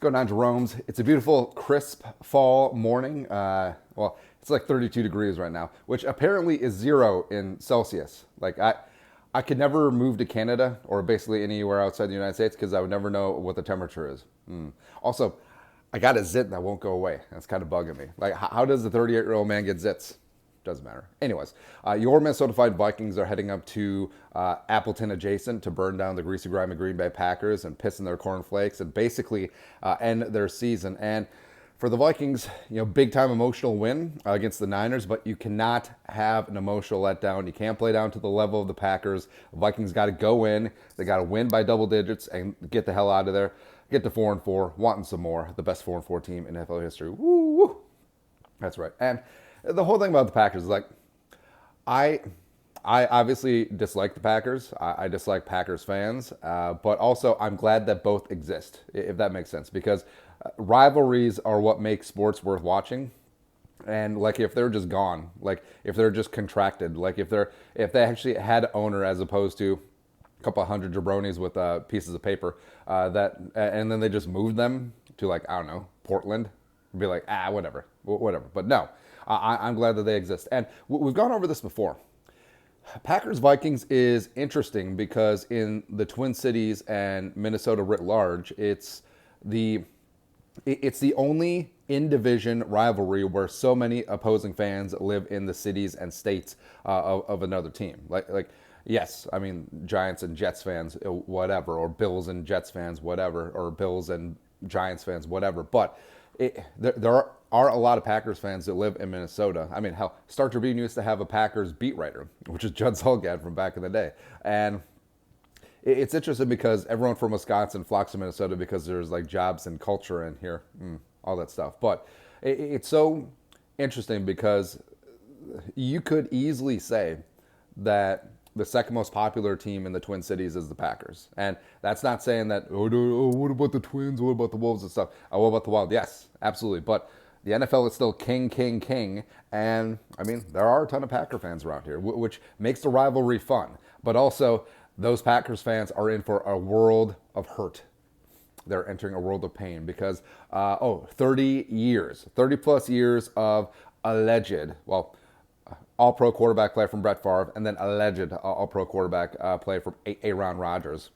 going on, Jerome's? It's a beautiful, crisp fall morning. Well, it's like 32 degrees right now, which apparently is 0 in Celsius. I could never move to Canada or basically anywhere outside the United States because I would never know what the temperature is. Also, I got a zit that won't go away. That's kind of bugging me. Like, how does a 38-year-old man get zits? Doesn't matter. Anyways, your Minnesota Vikings are heading up to Appleton adjacent to burn down the Greasy, Grimy Green Bay Packers and piss in their cornflakes and basically end their season. And for the Vikings, big time emotional win against the Niners, but you cannot have an emotional letdown. You can't play down to the level of the Packers. The Vikings got to go in. They got to win by double digits and get the hell out of there. Get to 4-4, wanting some more. The best 4-4 team in NFL history. Woo, woo. That's right. And the whole thing about the Packers is like, I obviously dislike the Packers. I dislike Packers fans, but also I'm glad that both exist, if that makes sense, because rivalries are what make sports worth watching. And like if they're just gone, like if they're just contracted, like if they actually had owner as opposed to a couple hundred jabronis with pieces of paper and then they just moved them to like, I don't know, Portland, be like, whatever. But no. I'm glad that they exist. And we've gone over this before. Packers-Vikings is interesting because in the Twin Cities and Minnesota writ large, it's the only in-division rivalry where so many opposing fans live in the cities and states of another team. Like, yes, I mean, Giants and Jets fans, whatever, or Bills and Jets fans, whatever, or Bills and Giants fans, whatever. But there are a lot of Packers fans that live in Minnesota. I mean, hell, Star Tribune used to have a Packers beat writer, which is Judd Zulgad from back in the day. And it's interesting because everyone from Wisconsin flocks to Minnesota because there's like jobs and culture in here, all that stuff. But it's so interesting because you could easily say that the second most popular team in the Twin Cities is the Packers. And that's not saying that, what about the Twins? What about the Wolves and stuff? What about the Wild? Yes, absolutely. But the NFL is still king. And, I mean, there are a ton of Packer fans around here, which makes the rivalry fun. But also, those Packers fans are in for a world of hurt. They're entering a world of pain because, 30 plus years of alleged, all-pro quarterback play from Brett Favre, and then alleged all-pro quarterback play from Aaron Rodgers.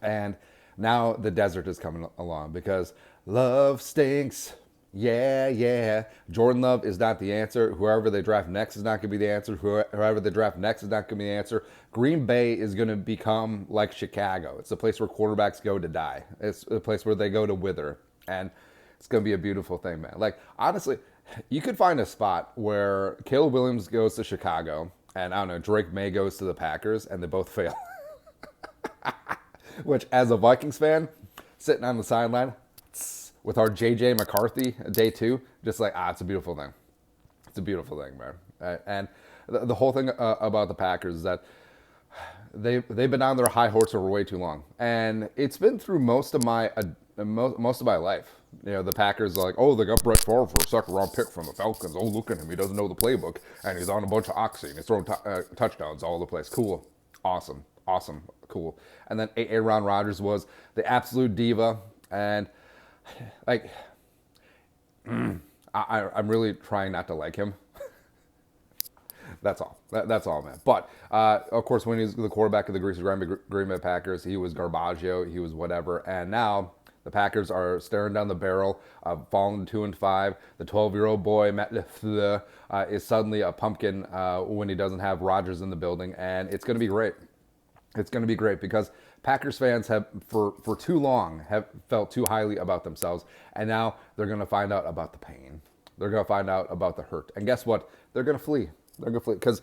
And now the desert is coming along because love stinks. Yeah. Jordan Love is not the answer. Whoever they draft next is not going to be the answer. Whoever they draft next is not going to be the answer. Green Bay is going to become like Chicago. It's a place where quarterbacks go to die. It's a place where they go to wither. And it's going to be a beautiful thing, man. Like, honestly, you could find a spot where Caleb Williams goes to Chicago and, I don't know, Drake May goes to the Packers and they both fail. Which, as a Vikings fan, sitting on the sideline with our J.J. McCarthy day 2, just like, it's a beautiful thing. It's a beautiful thing, man. And the whole thing about the Packers is that they've been on their high horse for way too long. And it's been through most of my life. The Packers are like, they got Brett Favre for a second-round pick from the Falcons. Oh, look at him. He doesn't know the playbook. And he's on a bunch of oxy. And he's throwing touchdowns all over the place. Cool. Awesome. Cool. And then Aaron Rodgers was the absolute diva. And, like, I'm really trying not to like him. That's all. That's all, man. But, of course, when he's the quarterback of the Greasy Green Bay Packers, he was Garbaggio. He was whatever. And now the Packers are staring down the barrel of falling 2-5. The 12-year-old boy, Matt LeFleur, is suddenly a pumpkin when he doesn't have Rodgers in the building. And it's going to be great. It's going to be great because Packers fans have, for too long, have felt too highly about themselves. And now they're going to find out about the pain. They're going to find out about the hurt. And guess what? They're going to flee. They're going to flee. Because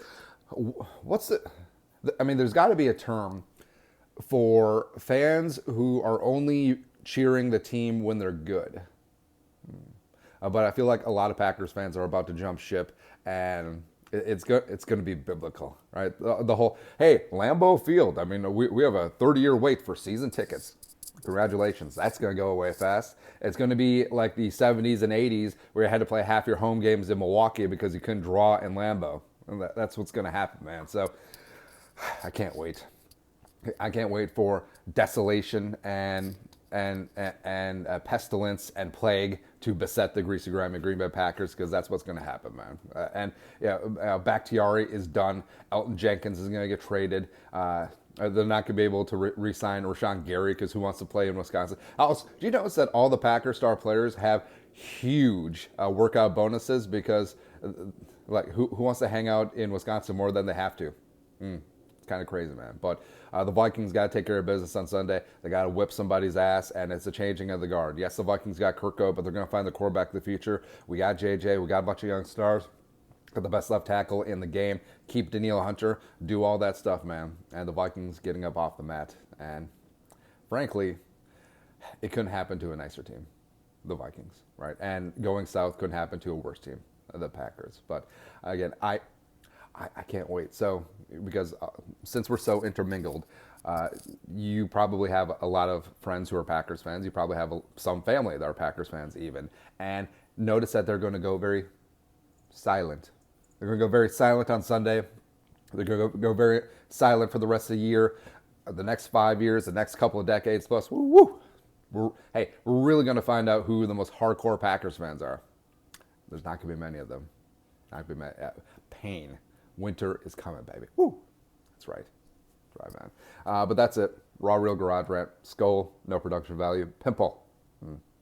there's got to be a term for fans who are only cheering the team when they're good. But I feel like a lot of Packers fans are about to jump ship, and it's going to be biblical, right? The whole, hey, Lambeau Field. I mean, we have a 30-year wait for season tickets. Congratulations. That's going to go away fast. It's going to be like the 70s and 80s where you had to play half your home games in Milwaukee because you couldn't draw in Lambeau. And that's what's going to happen, man. So I can't wait. I can't wait for desolation and and pestilence and plague to beset the Greasy, Grimy Green Bay Packers, because that's what's going to happen, man. And yeah, Bakhtiari is done. Elton Jenkins is going to get traded. They're not going to be able to re-sign Rashawn Gary, because who wants to play in Wisconsin? Also, do you notice that all the Packers star players have huge workout bonuses, because like who wants to hang out in Wisconsin more than they have to? It's kind of crazy, man. But the Vikings got to take care of business on Sunday. They got to whip somebody's ass, and it's a changing of the guard. Yes, the Vikings got Kirko, but they're going to find the quarterback of the future. We got JJ. We got a bunch of young stars. Got the best left tackle in the game. Keep Danielle Hunter. Do all that stuff, man. And the Vikings getting up off the mat. And frankly, it couldn't happen to a nicer team, the Vikings, right? And going south couldn't happen to a worse team, the Packers. But again, I can't wait. So, because since we're so intermingled, you probably have a lot of friends who are Packers fans. You probably have some family that are Packers fans even. And notice that they're going to go very silent. They're going to go very silent on Sunday. They're going to go very silent for the rest of the year, the next 5 years, the next couple of decades plus. Woo, woo. We're really going to find out who the most hardcore Packers fans are. There's not going to be many of them. Not going to be many. Pain. Winter is coming, baby. Woo. That's right. That's right, man. But that's it. Raw, real garage rant. Skull, no production value. Pimple.